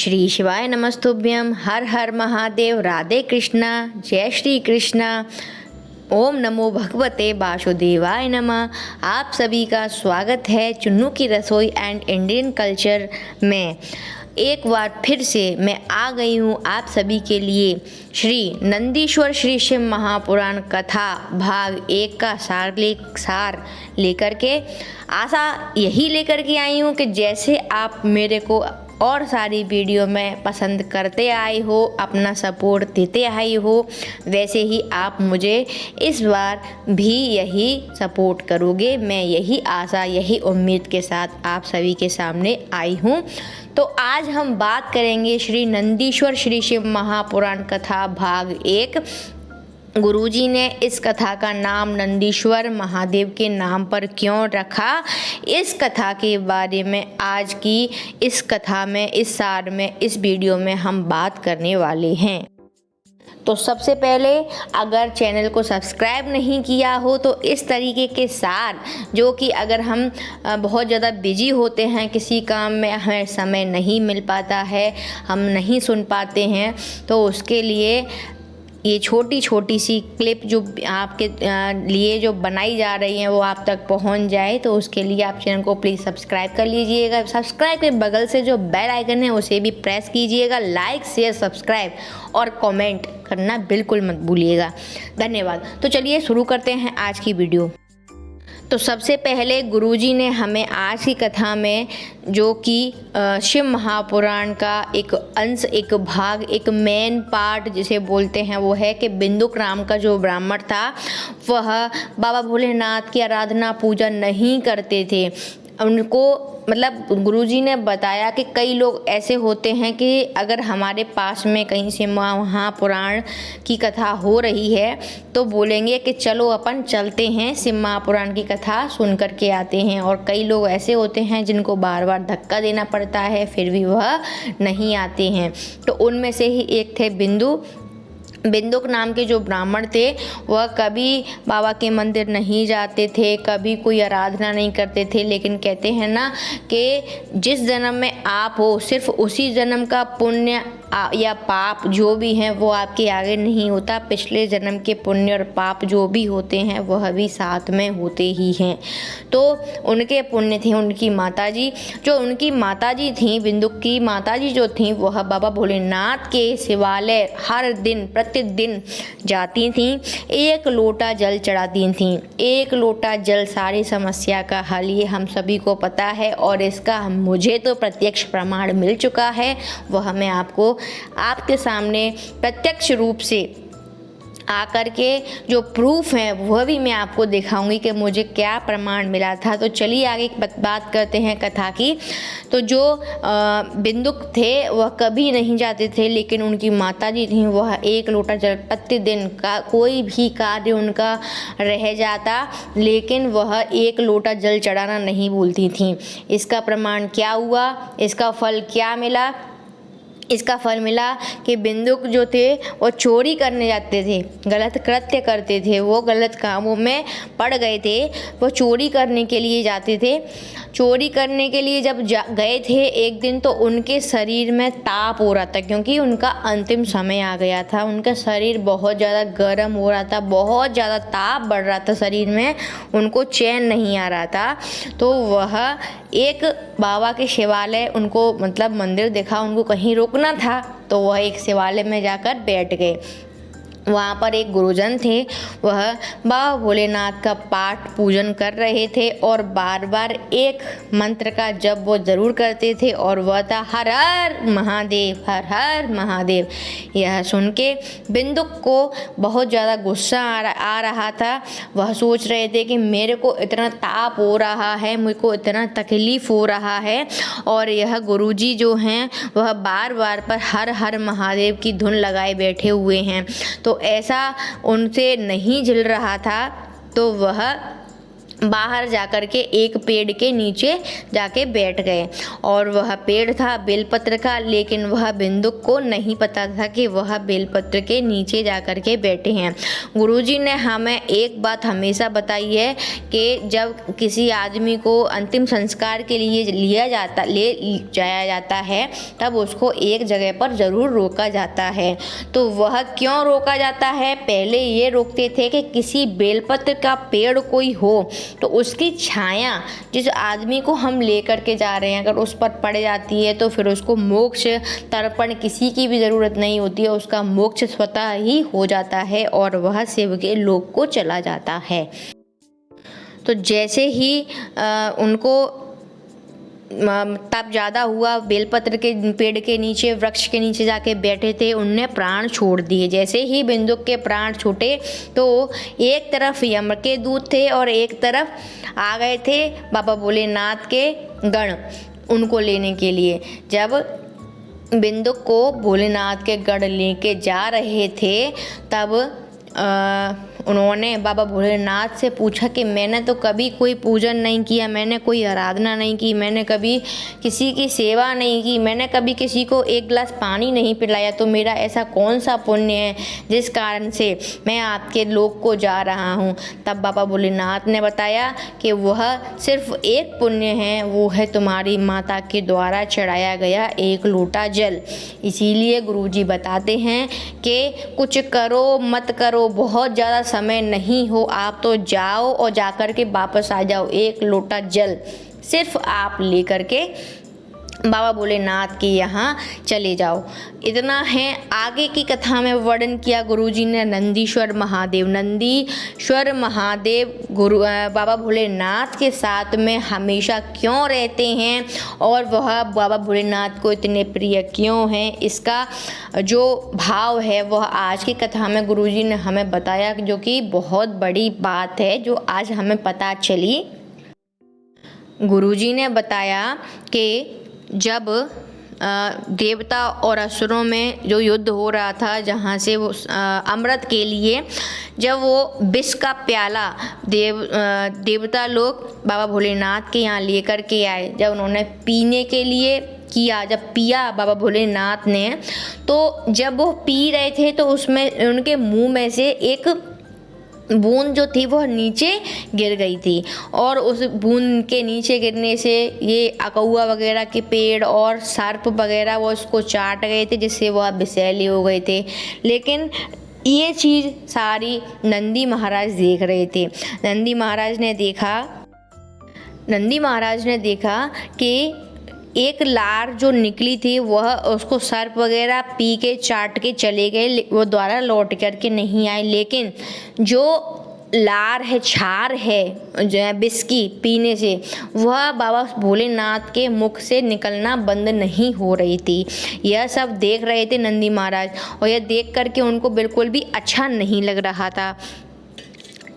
श्री शिवाय नमस्तुभ्यम। हर हर महादेव। राधे कृष्णा। जय श्री कृष्णा। ओम नमो भगवते वासुदेवाय नमः। आप सभी का स्वागत है चुन्नू की रसोई एंड इंडियन कल्चर में। एक बार फिर से मैं आ गई हूँ आप सभी के लिए श्री नंदीश्वर श्री शिव महापुराण कथा भाग 1 का सार लेकर के आशा यही लेकर के आई हूँ कि जैसे आप मेरे को और सारी वीडियो में पसंद करते आए हो, अपना सपोर्ट देते आए हो, वैसे ही आप मुझे इस बार भी यही सपोर्ट करोगे। मैं यही आशा यही उम्मीद के साथ आप सभी के सामने आई हूँ। तो आज हम बात करेंगे श्री नंदीश्वर श्री शिव महापुराण कथा भाग 1। गुरुजी ने इस कथा का नाम नंदीश्वर महादेव के नाम पर क्यों रखा, इस कथा के बारे में आज की इस कथा में, इस सार में, इस वीडियो में हम बात करने वाले हैं। तो सबसे पहले अगर चैनल को सब्सक्राइब नहीं किया हो तो इस तरीके के सार, जो कि अगर हम बहुत ज़्यादा बिजी होते हैं, किसी काम में हमें समय नहीं मिल पाता है, हम नहीं सुन पाते हैं, तो उसके लिए ये छोटी छोटी सी क्लिप जो आपके लिए जो बनाई जा रही हैं वो आप तक पहुंच जाए, तो उसके लिए आप चैनल को प्लीज़ सब्सक्राइब कर लीजिएगा। सब्सक्राइब के बगल से जो बेल आइकन है उसे भी प्रेस कीजिएगा। लाइक शेयर सब्सक्राइब और कमेंट करना बिल्कुल मत भूलिएगा। धन्यवाद। तो चलिए शुरू करते हैं आज की वीडियो। तो सबसे पहले गुरुजी ने हमें आज की कथा में, जो कि शिव महापुराण का एक अंश, एक भाग, एक मेन पार्ट जिसे बोलते हैं, वो है कि बिंदुक नाम का जो ब्राह्मण था वह बाबा भोलेनाथ की आराधना पूजा नहीं करते थे। उनको मतलब गुरुजी ने बताया कि कई लोग ऐसे होते हैं कि अगर हमारे पास में कहीं से महापुराण की कथा हो रही है तो बोलेंगे कि चलो अपन चलते हैं, शिव महापुराण की कथा सुन कर के आते हैं। और कई लोग ऐसे होते हैं जिनको बार बार धक्का देना पड़ता है फिर भी वह नहीं आते हैं। तो उनमें से ही एक थे बिंदुक नाम के जो ब्राह्मण थे, वह कभी बाबा के मंदिर नहीं जाते थे, कभी कोई आराधना नहीं करते थे, लेकिन कहते हैं ना कि जिस जन्म में आप हो सिर्फ उसी जन्म का पुण्य या पाप जो भी हैं वो आपके आगे नहीं होता, पिछले जन्म के पुण्य और पाप जो भी होते हैं वह भी साथ में होते ही हैं। तो उनके पुण्य थे उनकी माताजी, जो उनकी माताजी थी, बिंदुक की माताजी जो थी, वह बाबा भोलेनाथ के शिवालय हर दिन प्रतिदिन जाती थीं, 1 लोटा जल चढ़ाती थीं। 1 लोटा जल सारी समस्या का हल, ये हम सभी को पता है और इसका मुझे तो प्रत्यक्ष प्रमाण मिल चुका है। वह मैं आपके सामने प्रत्यक्ष रूप से आकर के जो प्रूफ है वह भी मैं आपको दिखाऊंगी कि मुझे क्या प्रमाण मिला था। तो चलिए आगे बात करते हैं कथा की। तो जो बिंदुक थे वह कभी नहीं जाते थे, लेकिन उनकी माताजी थी, वह 1 लोटा जल प्रतिदिन का, कोई भी कार्य उनका रह जाता लेकिन वह 1 लोटा जल चढ़ाना नहीं भूलती थी। इसका प्रमाण क्या हुआ, इसका फल क्या मिला? इसका फल मिला कि बिंदुक जो थे वो चोरी करने जाते थे, गलत कृत्य करते थे, वो गलत कामों में पड़ गए थे। वो चोरी करने के लिए जाते थे। चोरी करने के लिए जब गए थे एक दिन, तो उनके शरीर में ताप हो रहा था क्योंकि उनका अंतिम समय आ गया था। उनका शरीर बहुत ज़्यादा गर्म हो रहा था, बहुत ज़्यादा ताप बढ़ रहा था शरीर में, उनको चैन नहीं आ रहा था। तो वह एक बाबा के शिवालय, उनको मतलब मंदिर देखा, उनको कहीं रुकना था, तो वह एक शिवालय में जाकर बैठ गए। वहाँ पर एक गुरुजन थे, वह बाबा भोलेनाथ का पाठ पूजन कर रहे थे और बार बार एक मंत्र का जप वो ज़रूर करते थे और वह था हर हर महादेव, हर हर महादेव। यह सुन के बिंदुक को बहुत ज़्यादा गुस्सा आ रहा था। वह सोच रहे थे कि मेरे को इतना ताप हो रहा है, मुझे को इतना तकलीफ़ हो रहा है और यह गुरुजी जो हैं वह बार बार पर हर हर महादेव की धुन लगाए बैठे हुए हैं। तो ऐसा उनसे नहीं झिल रहा था, तो वह बाहर जाकर के एक पेड़ के नीचे जाके बैठ गए। और वह पेड़ था बेलपत्र का, लेकिन वह बिंदुक को नहीं पता था कि वह बेलपत्र के नीचे जाकर के बैठे हैं। गुरुजी ने हमें एक बात हमेशा बताई है कि जब किसी आदमी को अंतिम संस्कार के लिए ले जाया जाता है तब उसको एक जगह पर ज़रूर रोका जाता है। तो वह क्यों रोका जाता है? पहले ये रोकते थे कि किसी बेलपत्र का पेड़ कोई हो तो उसकी छाया जिस आदमी को हम लेकर के जा रहे हैं अगर उस पर पड़ जाती है तो फिर उसको मोक्ष तर्पण किसी की भी ज़रूरत नहीं होती है, उसका मोक्ष स्वतः ही हो जाता है और वह शिव के लोक को चला जाता है। तो जैसे ही उनको तब ज़्यादा हुआ, बेलपत्र के पेड़ के नीचे, वृक्ष के नीचे जाके बैठे थे, उनने प्राण छोड़ दिए। जैसे ही बिंदुक के प्राण छूटे तो एक तरफ यम के दूत थे और एक तरफ आ गए थे बाबा भोलेनाथ के गण उनको लेने के लिए। जब बिंदुक को भोलेनाथ के गण लेके जा रहे थे तब उन्होंने बाबा भोलेनाथ से पूछा कि मैंने तो कभी कोई पूजन नहीं किया, मैंने कोई आराधना नहीं की, मैंने कभी किसी की सेवा नहीं की, मैंने कभी किसी को एक गिलास पानी नहीं पिलाया, तो मेरा ऐसा कौन सा पुण्य है जिस कारण से मैं आपके लोक को जा रहा हूँ। तब बाबा भोलेनाथ ने बताया कि वह सिर्फ एक पुण्य है, वो है तुम्हारी माता के द्वारा चढ़ाया गया एक लोटा जल। इसीलिए गुरुजी बताते हैं कि कुछ करो मत करो, बहुत ज़्यादा समय नहीं हो, आप तो जाओ और जाकर के वापस आ जाओ, एक लोटा जल सिर्फ आप लेकर के बाबा भोलेनाथ के यहाँ चले जाओ। इतना है। आगे की कथा में वर्णन किया गुरुजी ने नंदीश्वर महादेव बाबा भोलेनाथ के साथ में हमेशा क्यों रहते हैं और वह बाबा भोलेनाथ को इतने प्रिय क्यों हैं, इसका जो भाव है वह आज की कथा में गुरुजी ने हमें बताया, जो कि बहुत बड़ी बात है जो आज हमें पता चली। गुरुजी ने बताया कि जब देवता और असुरों में जो युद्ध हो रहा था, जहाँ से वो अमृत के लिए जब वो विष का प्याला देवता लोग बाबा भोलेनाथ के यहाँ लेकर के आए, जब उन्होंने पीने के लिए किया, जब पिया बाबा भोलेनाथ ने, तो जब वो पी रहे थे तो उसमें उनके मुंह में से एक बूंद जो थी वह नीचे गिर गई थी और उस बूंद के नीचे गिरने से ये अकौआ वगैरह के पेड़ और सर्प वगैरह वो उसको चाट गए थे, जिससे वह विषैले हो गए थे। लेकिन ये चीज़ सारी नंदी महाराज देख रहे थे। नंदी महाराज ने देखा कि एक लार जो निकली थी वह उसको सर्प वगैरह पी के चाट के चले गए, वो दोबारा लौट करके नहीं आए। लेकिन जो लार है, छार है जो है बिस्की पीने से, वह बाबा भोलेनाथ के मुख से निकलना बंद नहीं हो रही थी। यह सब देख रहे थे नंदी महाराज और यह देख करके उनको बिल्कुल भी अच्छा नहीं लग रहा था।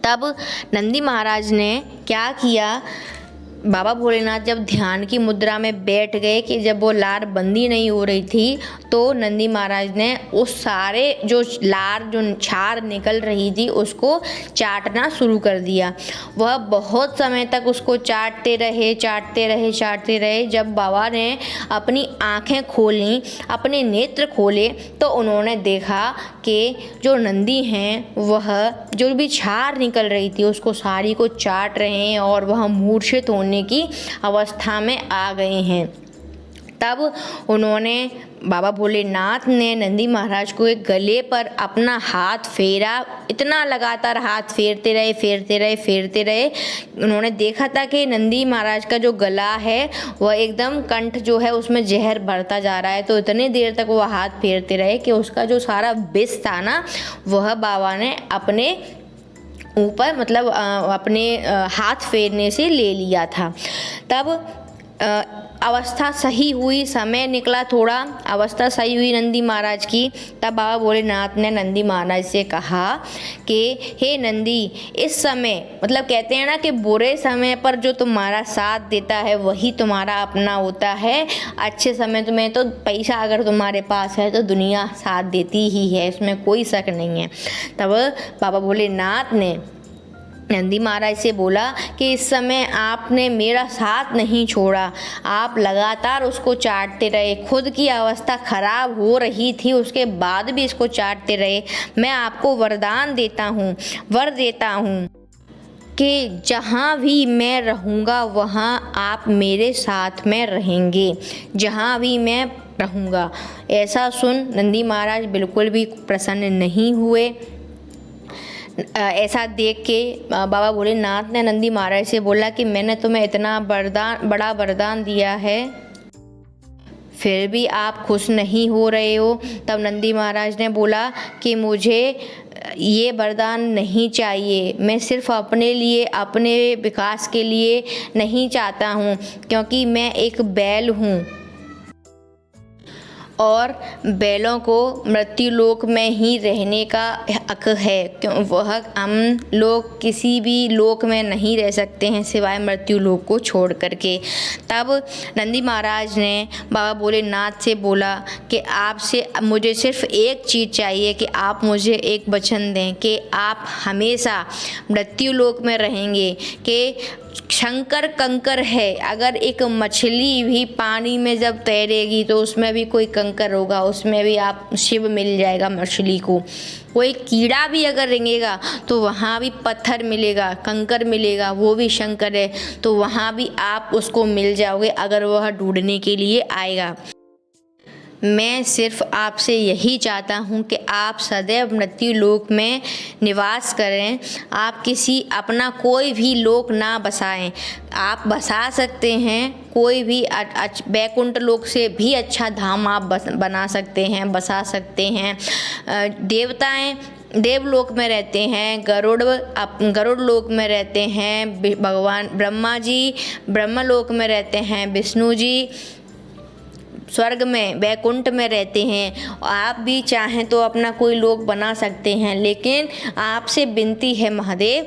तब नंदी महाराज ने क्या किया, बाबा भोलेनाथ जब ध्यान की मुद्रा में बैठ गए कि जब वो लार बंदी नहीं हो रही थी, तो नंदी महाराज ने उस सारे जो लार जो छार निकल रही थी उसको चाटना शुरू कर दिया। वह बहुत समय तक उसको चाटते रहे। जब बाबा ने अपनी आँखें खोलीं, अपने नेत्र खोले, तो उन्होंने देखा कि जो नंदी हैं वह जो भी छार निकल रही थी उसको सारी को चाट रहे हैं और वह मूर्छित होने की अवस्था में आ गए हैं। तब उन्होंने बाबा भोलेनाथ ने नंदी महाराज को एक गले पर अपना हाथ फेरा, इतना लगातार हाथ फेरते रहे। उन्होंने देखा था कि नंदी महाराज का जो गला है वह एकदम कंठ जो है उसमें जहर भरता जा रहा है। तो इतनी देर तक वह हाथ फेरते रहे कि उसका जो सारा विष था ना वह बाबा ने अपने ऊपर मतलब अपने हाथ फेरने से ले लिया था। तब अवस्था सही हुई, समय निकला थोड़ा, अवस्था सही हुई नंदी महाराज की। तब बाबा भोलेनाथ ने नंदी महाराज से कहा कि हे नंदी, इस समय मतलब कहते हैं ना कि बुरे समय पर जो तुम्हारा साथ देता है वही तुम्हारा अपना होता है। अच्छे समय में तो पैसा अगर तुम्हारे पास है तो दुनिया साथ देती ही है, इसमें कोई शक नहीं है। तब बाबा भोलेनाथ ने नंदी महाराज से बोला कि इस समय आपने मेरा साथ नहीं छोड़ा, आप लगातार उसको चाटते रहे, खुद की अवस्था खराब हो रही थी उसके बाद भी इसको चाटते रहे। मैं आपको वरदान देता हूँ, वर देता हूँ कि जहाँ भी मैं रहूँगा वहाँ आप मेरे साथ में रहेंगे, जहाँ भी मैं रहूँगा। ऐसा सुन नंदी महाराज बिल्कुल भी प्रसन्न नहीं हुए। ऐसा देख के बाबा भोलेनाथ ने नंदी महाराज से बोला कि मैंने तुम्हें इतना बड़ा वरदान दिया है, फिर भी आप खुश नहीं हो रहे हो। तब नंदी महाराज ने बोला कि मुझे ये वरदान नहीं चाहिए, मैं सिर्फ अपने लिए, अपने विकास के लिए नहीं चाहता हूँ, क्योंकि मैं एक बैल हूँ और बैलों को मृत्यु लोक में ही रहने का हक है, क्यों वह हम लोग किसी भी लोक में नहीं रह सकते हैं सिवाय मृत्यु लोक को छोड़ करके। तब नंदी महाराज ने बाबा भोलेनाथ से बोला कि आपसे मुझे सिर्फ एक चीज़ चाहिए कि आप मुझे एक वचन दें कि आप हमेशा मृत्यु लोक में रहेंगे, कि शंकर कंकर है, अगर एक मछली भी पानी में जब तैरेगी तो उसमें भी कोई कंकर होगा, उसमें भी आप शिव मिल जाएगा मछली को। कोई कीड़ा भी अगर रेंगेगा तो वहाँ भी पत्थर मिलेगा, कंकर मिलेगा, वो भी शंकर है, तो वहाँ भी आप उसको मिल जाओगे अगर वह ढूंढने के लिए आएगा। मैं सिर्फ आपसे यही चाहता हूँ कि आप सदैव मृत्यु लोक में निवास करें, आप किसी अपना कोई भी लोक ना बसाएं। आप बसा सकते हैं कोई भी बैकुंठ लोक से भी अच्छा धाम आप बना सकते हैं, बसा सकते हैं। देवताएं देवलोक में रहते हैं, गरुड़ लोक में रहते हैं, भगवान ब्रह्मा जी ब्रह्मलोक में रहते हैं, विष्णु जी स्वर्ग में वैकुंठ में रहते हैं। आप भी चाहें तो अपना कोई लोक बना सकते हैं, लेकिन आपसे विनती है महादेव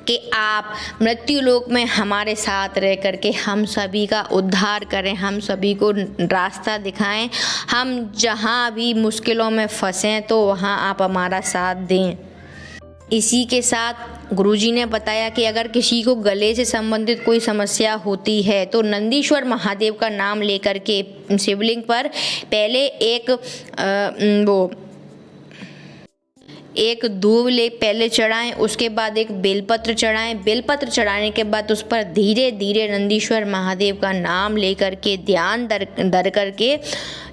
कि आप मृत्यु लोक में हमारे साथ रह करके हम सभी का उद्धार करें, हम सभी को रास्ता दिखाएं। हम जहाँ भी मुश्किलों में फंसें तो वहाँ आप हमारा साथ दें। इसी के साथ गुरुजी ने बताया कि अगर किसी को गले से संबंधित कोई समस्या होती है तो नंदीश्वर महादेव का नाम लेकर के शिवलिंग पर पहले एक दूब पहले चढ़ाएं, उसके बाद एक बेलपत्र चढ़ाएं। बेलपत्र चढ़ाने के बाद उस पर धीरे धीरे नंदीश्वर महादेव का नाम लेकर के ध्यान धर करके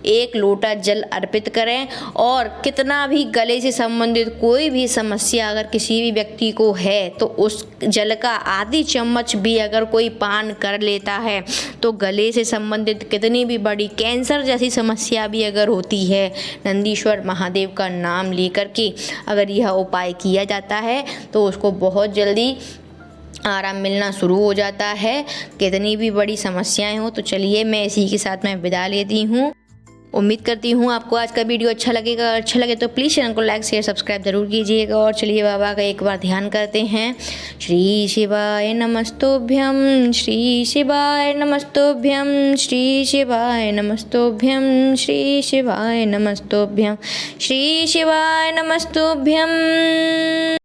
एक लोटा जल अर्पित करें। और कितना भी गले से संबंधित कोई भी समस्या अगर किसी भी व्यक्ति को है तो उस जल का आधी चम्मच भी अगर कोई पान कर लेता है तो गले से संबंधित कितनी भी बड़ी कैंसर जैसी समस्या भी अगर होती है, नंदीश्वर महादेव का नाम लेकर के अगर यह उपाय किया जाता है तो उसको बहुत जल्दी आराम मिलना शुरू हो जाता है, कितनी भी बड़ी समस्याएं हो। तो चलिए मैं इसी के साथ मैं विदा लेती हूँ। उम्मीद करती हूँ आपको आज का वीडियो अच्छा लगेगा। अच्छा लगे तो प्लीज़ चैनल को लाइक शेयर सब्सक्राइब ज़रूर कीजिएगा। और चलिए बाबा का एक बार ध्यान करते हैं। श्री शिवाय नमस्तोभ्यम, श्री शिवाय नमस्तोभ्यम, श्री शिवाय नमस्तोभ्यम, श्री शिवाय नमस्तोभ्यम, श्री शिवाय नमस्तोभ्यम।